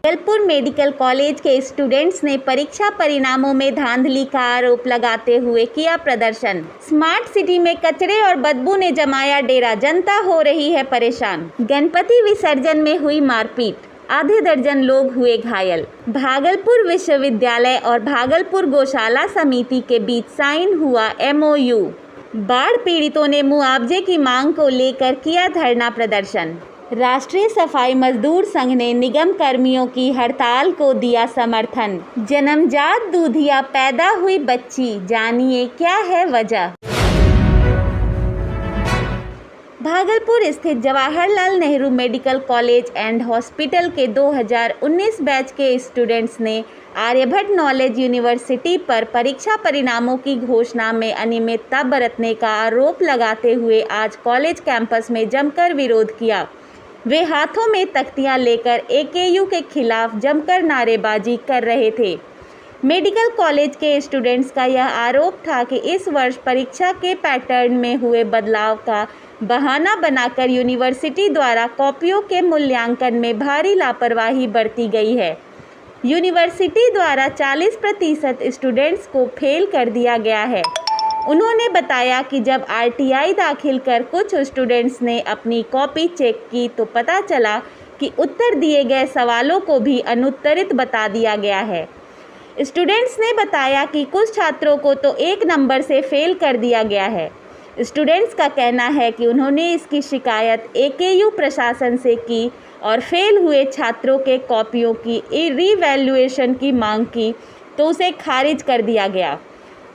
Bhagalpur medical college के students ने परीक्षा परिणामों में धांधली का आरोप लगाते हुए किया प्रदर्शन। स्मार्ट सिटी में कचरे और बदबू ने जमाया डेरा, जनता हो रही है परेशान। गणपति विसर्जन में हुई मारपीट, आधे दर्जन लोग हुए घायल। भागलपुर विश्वविद्यालय और भागलपुर गौशाला समिति के बीच साइन हुआ MOU। बाढ़ पीड़ितों ने मुआवजे की मांग को लेकर किया धरना प्रदर्शन। राष्ट्रीय सफाई मजदूर संघ ने निगम कर्मियों की हड़ताल को दिया समर्थन। जन्मजात दूधिया पैदा हुई बच्ची, जानिए क्या है वजह। भागलपुर स्थित Jawaharlal Nehru medical college and hospital के 2019 बैच के स्टूडेंट्स ने आर्यभट्ट नॉलेज यूनिवर्सिटी पर परीक्षा परिणामों की घोषणा में अनियमितता बरतने का आरोप लगाते हुए आज कॉलेज कैंपस में जमकर विरोध किया। वे हाथों में तख्तियां लेकर AKU के खिलाफ जमकर नारेबाजी कर रहे थे। मेडिकल कॉलेज के स्टूडेंट्स का यह आरोप था कि इस वर्ष परीक्षा के पैटर्न में हुए बदलाव का बहाना बनाकर यूनिवर्सिटी द्वारा कॉपियों के मूल्यांकन में भारी लापरवाही बरती गई है। यूनिवर्सिटी द्वारा 40% स्टूडेंट्स को फेल कर दिया गया है। उन्होंने बताया कि जब RTI दाखिल कर कुछ स्टूडेंट्स ने अपनी कॉपी चेक की तो पता चला कि उत्तर दिए गए सवालों को भी अनुत्तरित बता दिया गया है। स्टूडेंट्स ने बताया कि कुछ छात्रों को तो 1 नंबर से फेल कर दिया गया है। स्टूडेंट्स का कहना है कि उन्होंने इसकी शिकायत AKU प्रशासन से की और फेल हुए छात्रों के कॉपियों की रीवैल्यूएशन की मांग की तो उसे खारिज कर दिया गया।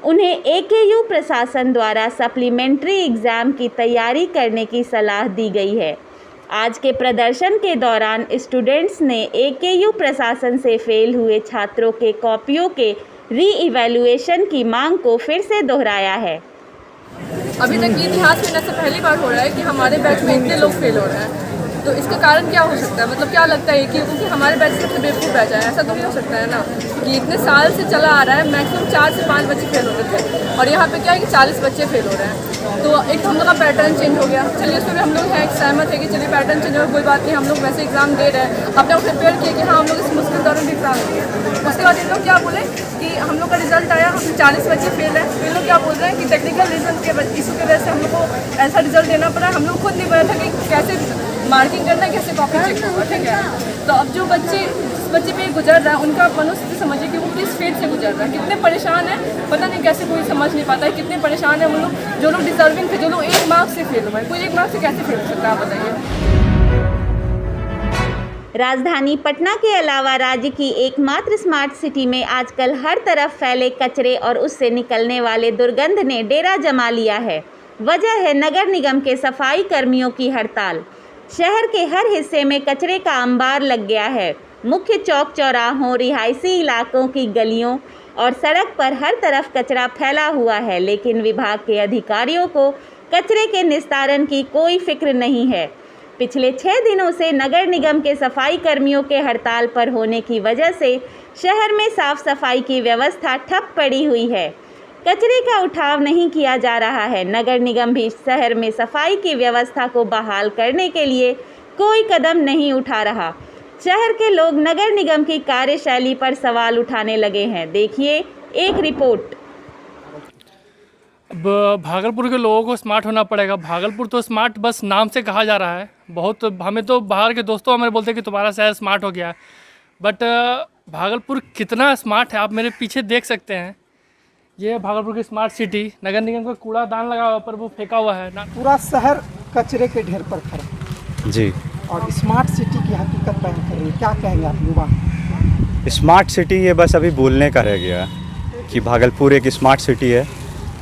उन्हें AKU प्रशासन द्वारा सप्लीमेंट्री एग्ज़ाम की तैयारी करने की सलाह दी गई है। आज के प्रदर्शन के दौरान स्टूडेंट्स ने AKU प्रशासन से फेल हुए छात्रों के कॉपियों के रीइवैल्यूएशन की मांग को फिर से दोहराया है। अभी तक इतिहास में ऐसा पहली बार हो रहा है कि हमारे बैच में इतने लोग फेल हो रहे हैं। तो इसका कारण क्या हो सकता है? मतलब क्या लगता है कि क्योंकि हमारे बैच सबसे बेवकूफ़ बैच है, ऐसा तो नहीं हो सकता है ना कि इतने साल से चला आ रहा है मैक्सिमम 4 से 5 बच्चे फेल होते थे और यहाँ पे क्या है कि 40 बच्चे फेल हो रहे हैं। तो एक हम लोग का पैटर्न चेंज हो गया। चलिए उसमें भी हम लोग हैं सहमत है कि चलिए पैटर्न चेंज हो, कोई बात नहीं, हम लोग वैसे एग्जाम दे रहे हैं, अपने को प्रिपेयर किए कि हाँ हम लोग इस मुश्किल दौर में भी एग्जाम दिए। उसके बाद इन लोग क्या बोले कि हम लोग का रिजल्ट आया, हम 40 बच्चे फेल हैं। तो इन लोग क्या बोल रहे हैं कि टेक्निकल रीजन के इशू की वजह से हम लोग को ऐसा रिजल्ट देना पड़ा। हम लोग खुद नहीं पता था कि कैसे मार्किंग करना है, कैसे कॉपी चेक होगा, ठीक है। तो अब जो बच्चे पे गुजर रहा है उनका मनोस्थिति समझिए कि वो किस फेट से गुजर रहा है, कितने परेशान है, पता नहीं कैसे कोई समझ नहीं पाता है कितने परेशान है वो लोग। जो लोग डिजर्विंग थे, जो लोग 1 मार्क्स से फेल हुए, कोई 1 मार्क्स से कैसे फेल हो सकता है आप बताइए। राजधानी पटना के अलावा राज्य की एकमात्र स्मार्ट सिटी में आजकल हर तरफ फैले कचरे और उससे निकलने वाले दुर्गंध ने डेरा जमा लिया है। वजह है नगर निगम के सफाई कर्मियों की हड़ताल। शहर के हर हिस्से में कचरे का अंबार लग गया है। मुख्य चौक चौराहों, रिहायशी इलाकों की गलियों और सड़क पर हर तरफ कचरा फैला हुआ है, लेकिन विभाग के अधिकारियों को कचरे के निस्तारण की कोई फिक्र नहीं है। पिछले 6 दिनों से नगर निगम के सफाई कर्मियों के हड़ताल पर होने की वजह से शहर में साफ सफाई की व्यवस्था ठप पड़ी हुई है। कचरे का उठाव नहीं किया जा रहा है। नगर निगम भी शहर में सफाई की व्यवस्था को बहाल करने के लिए कोई कदम नहीं उठा रहा। शहर के लोग नगर निगम की कार्यशैली पर सवाल उठाने लगे हैं। देखिए एक रिपोर्ट। अब भागलपुर के लोगों को स्मार्ट होना पड़ेगा। भागलपुर तो स्मार्ट बस नाम से कहा जा रहा है। बहुत हमें तो बाहर के दोस्तों हमें बोलते हैं कि तुम्हारा शहर स्मार्ट हो गया है, बट भागलपुर कितना स्मार्ट है आप मेरे पीछे देख सकते हैं। ये है भागलपुर की स्मार्ट सिटी। नगर निगम का कूड़ादान लगा हुआ पर वो फेंका हुआ है ना। पूरा शहर कचरे के ढेर पर खड़ा जी। और स्मार्ट सिटी की हकीकत बयान कर रही है। क्या कहेंगे आप युवा? स्मार्ट सिटी ये बस अभी बोलने का रह गया कि भागलपुर एक स्मार्ट सिटी है,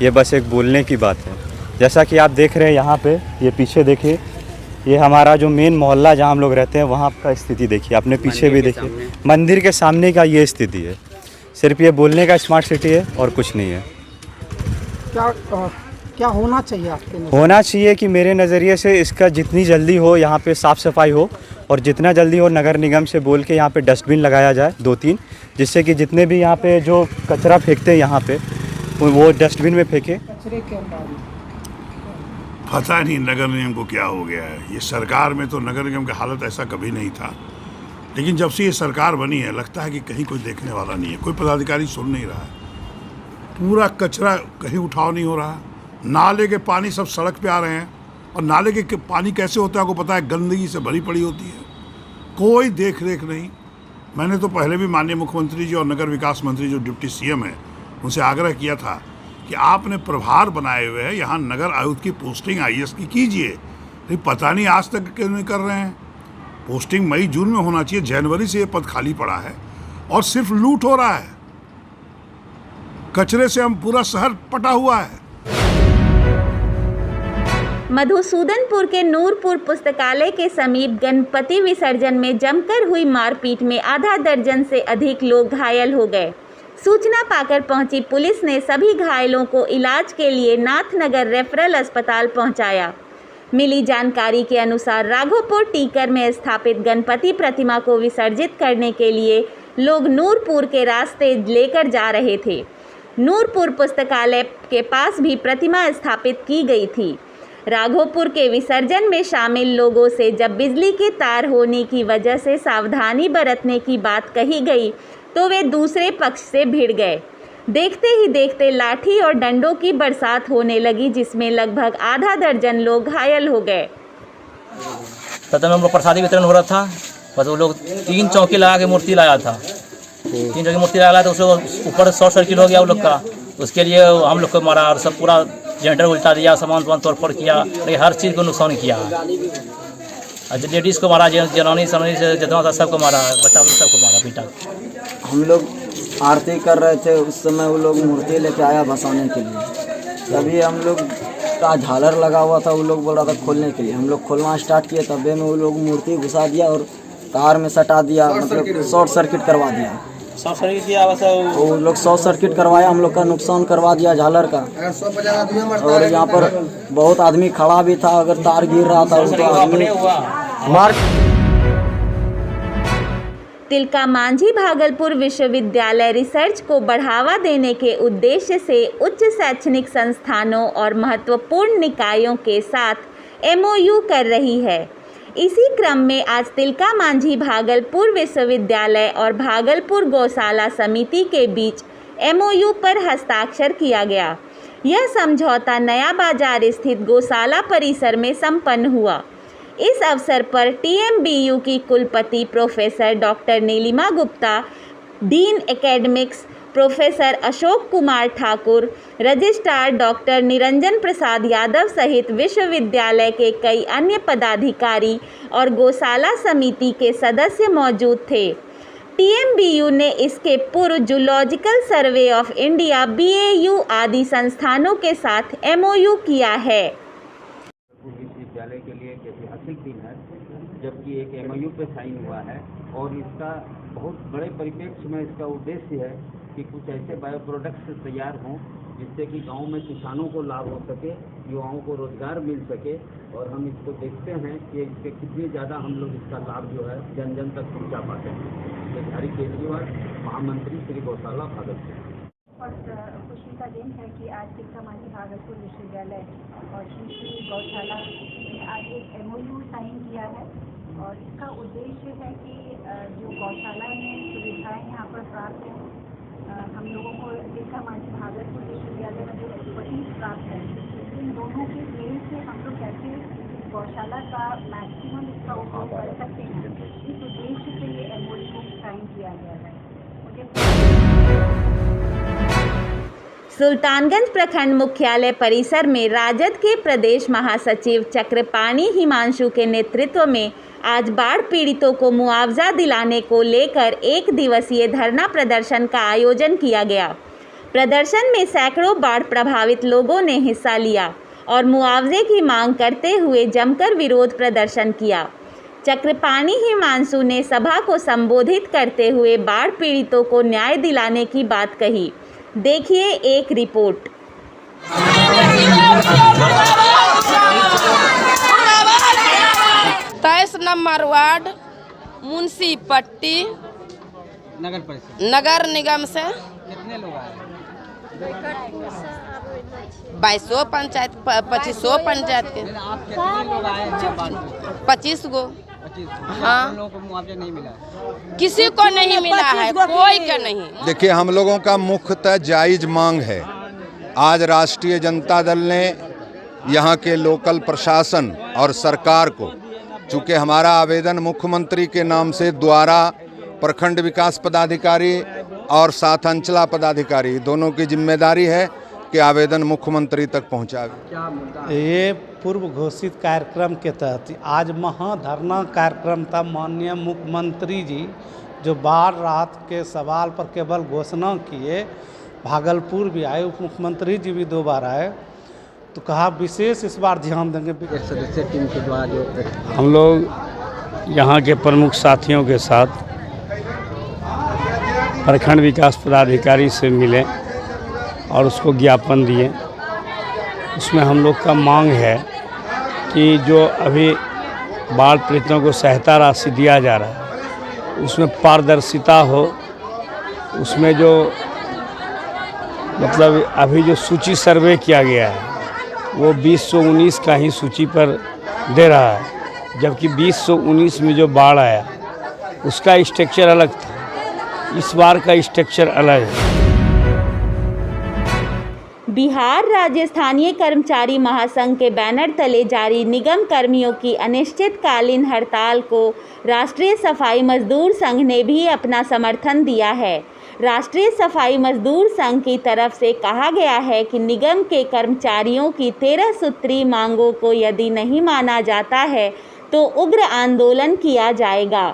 ये बस एक बोलने की बात है। जैसा कि आप देख रहे हैं यहाँ पे, ये पीछे देखिए, ये हमारा जो मेन मोहल्ला जहाँ हम लोग रहते हैं वहाँ का स्थिति देखिए, अपने पीछे भी देखिए, मंदिर के सामने का ये स्थिति है। सिर्फ ये बोलने का स्मार्ट सिटी है और कुछ नहीं है। क्या होना चाहिए आपके नज़र? होना चाहिए कि मेरे नज़रिए से इसका जितनी जल्दी हो यहाँ पे साफ़ सफाई हो और जितना जल्दी हो नगर निगम से बोल के यहाँ पे डस्टबिन लगाया जाए 2-3, जिससे कि जितने भी यहाँ पे जो कचरा फेंकते हैं यहाँ पे वो डस्टबिन में फेंके। पता नहीं नगर निगम को क्या हो गया है। ये सरकार में तो नगर निगम की हालत ऐसा कभी नहीं था। लेकिन जब से ये सरकार बनी है लगता है कि कहीं कोई देखने वाला नहीं है, कोई पदाधिकारी सुन नहीं रहा है। पूरा कचरा कहीं उठाव नहीं हो रहा, नाले के पानी सब सड़क पे आ रहे हैं, और नाले के पानी कैसे होता है आपको पता है, गंदगी से भरी पड़ी होती है, कोई देख रेख नहीं। मैंने तो पहले भी माननीय मुख्यमंत्री जी और नगर विकास मंत्री जो डिप्टी सीएम है उनसे आग्रह किया था कि आपने प्रभार बनाए हुए हैं, यहाँ नगर आयुक्त की पोस्टिंग आईएएस की कीजिए, लेकिन पता नहीं आज तक क्यों नहीं कर रहे हैं। पोस्टिंग मई जून में होना चाहिए, जनवरी से ये पद खाली पड़ा है और सिर्फ लूट हो रहा है, कचरे से हम पूरा शहर पटा हुआ है। मधुसूदनपुर के नूरपुर पुस्तकालय के समीप गणपति विसर्जन में जमकर हुई मारपीट में आधा दर्जन से अधिक लोग घायल हो गए। सूचना पाकर पहुंची पुलिस ने सभी घायलों को इलाज के लिए नाथनगर रेफरल अस्पताल पहुंचाया। मिली जानकारी के अनुसार राघोपुर टीकर में स्थापित गणपति प्रतिमा को विसर्जित करने के लिए लोग नूरपुर के रास्ते लेकर जा रहे थे। नूरपुर पुस्तकालय के पास भी प्रतिमा स्थापित की गई थी। राघोपुर के विसर्जन में शामिल लोगों से जब बिजली के तार होने की वजह से सावधानी बरतने की बात कही गई तो वे दूसरे पक्ष से भिड़ गए। देखते ही देखते लाठी और डंडों की बरसात होने लगी, जिसमें लगभग आधा दर्जन लोग घायल हो गए। सदन में प्रसादी वितरण हो रहा था, बस वो लोग 3 चौकी लगा के मूर्ति लाया था, 3 चौकी मूर्ति लगा तो उसको ऊपर शॉर्ट सर्किट हो गया वो लोग का, उसके लिए हम लोग को मारा और सब पूरा जनरेटर उल्टा दिया, सामान तोड़ किया, हर चीज़ को नुकसान किया। लेडीज़ को मारा, जनानी सनानी से जितना था सबको मारा, बच्चा सबको मारा पीटा। हम लोग आरती कर रहे थे, उस समय वो लोग मूर्ति लेके आया भसाने के लिए, तभी हम लोग का झालर लगा हुआ था, वो लोग बोल रहा था खोलने के लिए, हम लोग खोलना स्टार्ट किए, तब में वो लोग मूर्ति घुसा दिया और तार में सटा दिया, मतलब शॉर्ट सर्किट करवा दिया। शॉर्ट सर्किट किया, बस वो लोग शॉर्ट सर्किट करवाया, हम लोग का नुकसान करवा दिया झालर का। और यहाँ पर बहुत आदमी खड़ा भी था, अगर तार गिर रहा था उसको आदमी मार। तिलका मांझी भागलपुर विश्वविद्यालय रिसर्च को बढ़ावा देने के उद्देश्य से उच्च शैक्षणिक संस्थानों और महत्वपूर्ण निकायों के साथ एमओयू कर रही है। इसी क्रम में आज तिलका मांझी भागलपुर विश्वविद्यालय और भागलपुर गौशाला समिति के बीच एमओयू पर हस्ताक्षर किया गया। यह समझौता नया बाजार स्थित गौशाला परिसर में संपन्न हुआ। इस अवसर पर टीएमबीयू की कुलपति professor doctor Nilima Gupta, dean academics professor Ashok Kumar Thakur, registrar doctor Niranjan Prasad Yadav सहित विश्वविद्यालय के कई अन्य पदाधिकारी और गौशाला समिति के सदस्य मौजूद थे। टीएमबीयू ने इसके पूर्व zoological survey of India BAU आदि संस्थानों के साथ एमओयू किया है। विश्वविद्यालय के लिए एक ऐतिहासिक दिन है, जबकि एक एमओयू पे साइन हुआ है और इसका बहुत बड़े परिप्रेक्ष्य में इसका उद्देश्य है कि कुछ ऐसे बायो प्रोडक्ट्स तैयार हों जिससे कि गांव में किसानों को लाभ हो सके, युवाओं को रोजगार मिल सके, और हम इसको देखते हैं कि इसके कितनी ज़्यादा हम लोग इसका लाभ जो है जन जन तक पहुँचा पाते हैं। बिहारी केजरीवाल, महामंत्री, श्री गौशाला, भागलपुर। और खुशी का दिन है कि आज तिलका मांझी भागलपुर विश्वविद्यालय और श्री गौशाला ने आज एक एमओयू साइन किया है, और इसका उद्देश्य है कि जो गौशाला में सुविधाएं यहाँ पर प्राप्त हैं, हम लोगों को तिलका मांझी भागलपुर विश्वविद्यालय में जो एक्सपर्टीज प्राप्त है, इन दोनों के मेल से हम लोग कैसे गौशाला का मैक्सिमम इसका उपयोग कर सकते हैं, इस उद्देश्य से ये एमओयू साइन किया गया है। सुल्तानगंज प्रखंड मुख्यालय परिसर में राजद के प्रदेश महासचिव चक्रपाणी हिमांशु के नेतृत्व में आज बाढ़ पीड़ितों को मुआवजा दिलाने को लेकर 1 दिवसीय धरना प्रदर्शन का आयोजन किया गया। प्रदर्शन में सैकड़ों बाढ़ प्रभावित लोगों ने हिस्सा लिया और मुआवजे की मांग करते हुए जमकर विरोध प्रदर्शन किया। चक्रपाणी हिमांशु ने सभा को संबोधित करते हुए बाढ़ पीड़ितों को न्याय दिलाने की बात कही। देखिए एक रिपोर्ट। 23 नंबर वार्ड मुंशी पट्टी नगर निगम से कितने लोग आए? 2200 पंचायत 2500 पंचायत के। आप कितने लोग आए हैं? 25 गो। हाँ, हम लोगों को मुआवजा नहीं मिला, किसी को नहीं मिला है, कोई का नहीं। देखिए, हम लोगों का मुख्यतः जायज़ मांग है। आज राष्ट्रीय जनता दल ने यहाँ के लोकल प्रशासन और सरकार को, चूँकि हमारा आवेदन मुख्यमंत्री के नाम से द्वारा प्रखंड विकास पदाधिकारी और साथ अंचला पदाधिकारी दोनों की जिम्मेदारी है कि आवेदन मुख्यमंत्री तक पहुँचावे। ये पूर्व घोषित कार्यक्रम के तहत आज महाधरना कार्यक्रम था। माननीय मुख्यमंत्री जी जो बाढ़ राहत के सवाल पर केवल घोषणा किए, भागलपुर भी आए, उप मुख्यमंत्री जी भी 2 बार आए, तो कहा विशेष इस बार ध्यान देंगे। सदस्य टीम के द्वारा जो हम लोग यहाँ के प्रमुख साथियों के साथ प्रखंड विकास पदाधिकारी से मिले और उसको ज्ञापन दिए। उसमें हम लोग का मांग है कि जो अभी बाढ़ पीड़ितों को सहायता राशि दिया जा रहा है उसमें पारदर्शिता हो, उसमें जो मतलब अभी जो सूची सर्वे किया गया है वो 2019 का ही सूची पर दे रहा है, जबकि 2019 में जो बाढ़ आया उसका स्ट्रक्चर अलग था, इस बार का स्ट्रक्चर अलग है। बिहार राज्य स्थानीय कर्मचारी महासंघ के बैनर तले जारी निगम कर्मियों की अनिश्चितकालीन हड़ताल को राष्ट्रीय सफाई मजदूर संघ ने भी अपना समर्थन दिया है। राष्ट्रीय सफाई मजदूर संघ की तरफ से कहा गया है कि निगम के कर्मचारियों की 13 सूत्री मांगों को यदि नहीं माना जाता है तो उग्र आंदोलन किया जाएगा।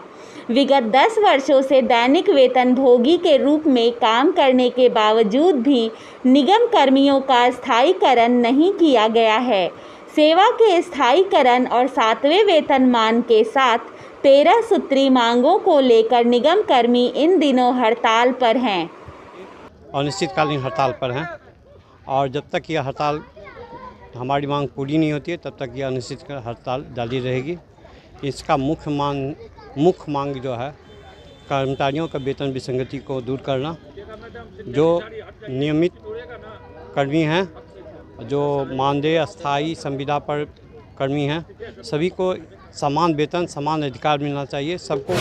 विगत 10 वर्षों से दैनिक वेतन भोगी के रूप में काम करने के बावजूद भी निगम कर्मियों का स्थायीकरण नहीं किया गया है। सेवा के स्थायीकरण और 7वें वेतनमान के साथ 13 सूत्री मांगों को लेकर निगम कर्मी इन दिनों हड़ताल पर हैं। अनिश्चितकालीन हड़ताल पर हैं और जब तक यह हड़ताल हमारी मांग पूरी नहीं होती है तब तक यह अनिश्चित हड़ताल जारी रहेगी। इसका मुख्य मांग जो है कर्मचारियों का वेतन विसंगति को दूर करना। जो नियमित कर्मी हैं, जो मानदेय अस्थायी संविदा पर कर्मी हैं, सभी को समान वेतन समान अधिकार मिलना चाहिए सबको।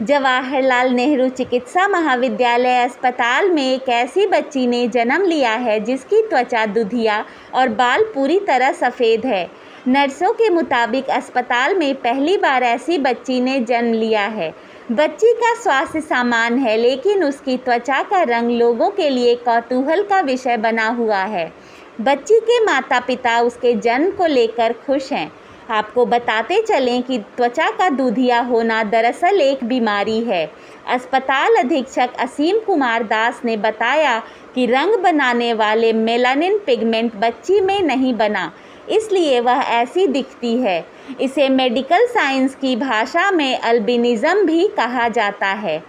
जवाहरलाल नेहरू चिकित्सा महाविद्यालय अस्पताल में एक ऐसी बच्ची ने जन्म लिया है जिसकी त्वचा दुधिया और बाल पूरी तरह सफ़ेद है। नर्सों के मुताबिक अस्पताल में पहली बार ऐसी बच्ची ने जन्म लिया है। बच्ची का स्वास्थ्य सामान्य है, लेकिन उसकी त्वचा का रंग लोगों के लिए कौतूहल का विषय बना हुआ है। बच्ची के माता पिता उसके जन्म को लेकर खुश हैं। आपको बताते चलें कि त्वचा का दूधिया होना दरअसल एक बीमारी है। अस्पताल अधीक्षक असीम कुमार दास ने बताया कि रंग बनाने वाले मेलानिन पिगमेंट बच्ची में नहीं बना, इसलिए वह ऐसी दिखती है। इसे मेडिकल साइंस की भाषा में अल्बिनिज़म भी कहा जाता है।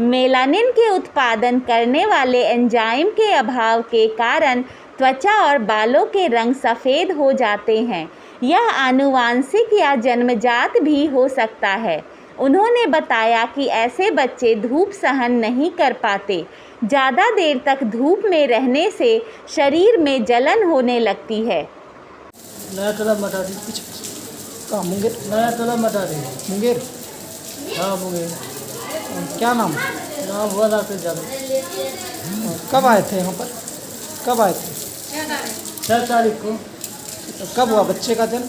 मेलानिन के उत्पादन करने वाले एंजाइम के अभाव के कारण त्वचा और बालों के रंग सफ़ेद हो जाते हैं। यह आनुवांशिक या जन्मजात भी हो सकता है। उन्होंने बताया कि ऐसे बच्चे धूप सहन नहीं कर पाते। ज़्यादा देर तक धूप में रहने से शरीर में जलन होने लगती है। नया तला मटा दी पीछे कहाँ मुंगेर नया तला मटा दी मुंगेर हाँ मुंगेर क्या नाम हुआ राकेश यादव। कब आए थे यहाँ पर कब आए थे 6 तारीख को। कब हुआ बच्चे का जन्म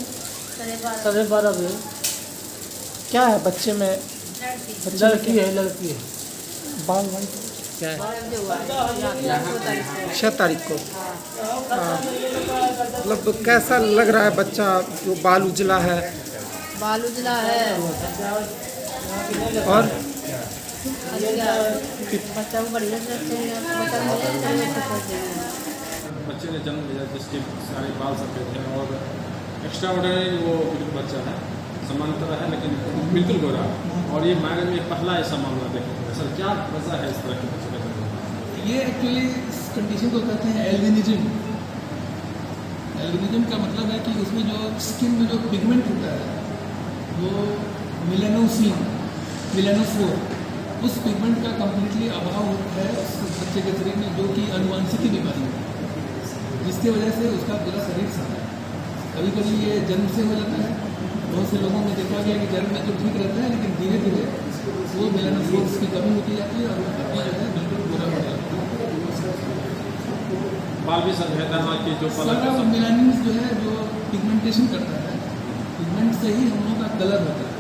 12:30 बजे। क्या है बच्चे में लड़की है बाल भाई क्या है 6 तारीख को। मतलब कैसा लग रहा है बच्चा जो बाल उजला है और बच्चे ने जन्म लिया जिसके सारे बाल सफेद हैं और एक्स्ट्रा ऑर्डिनरी वो बच्चा है, समांतर है लेकिन बिल्कुल गोरा है। और ये मायने में पहला ऐसा मामला देखेंगे। सर क्या वजह है इस तरह के बच्चे का? ये एक्चुअली इस कंडीशन को कहते हैं एल्बिनिज्म। एल्बिनिज्म का मतलब है कि उसमें जो स्किन में जो पिगमेंट होता है वो मेलानोफोर उस पिगमेंट का कम्प्लीटली अभाव है उस बच्चे के शरीर में, जो कि आनुवांशिक बीमारी है, जिसकी वजह से उसका पूरा शरीर साफ है। कभी कभी ये जन्म से हो जाता है, बहुत से लोगों में देखा गया कि गर्म में तो ठीक रहता है, लेकिन धीरे धीरे वो मेलानोफोर्स की कमी होती जाती है और वो जो है बिल्कुल बुरा हो जाता है। बाल भी सर कहता है कि जो पलक मेलानिन जो है जो पिगमेंटेशन करता है, पिगमेंट से ही हम लोगों का कलर होता है।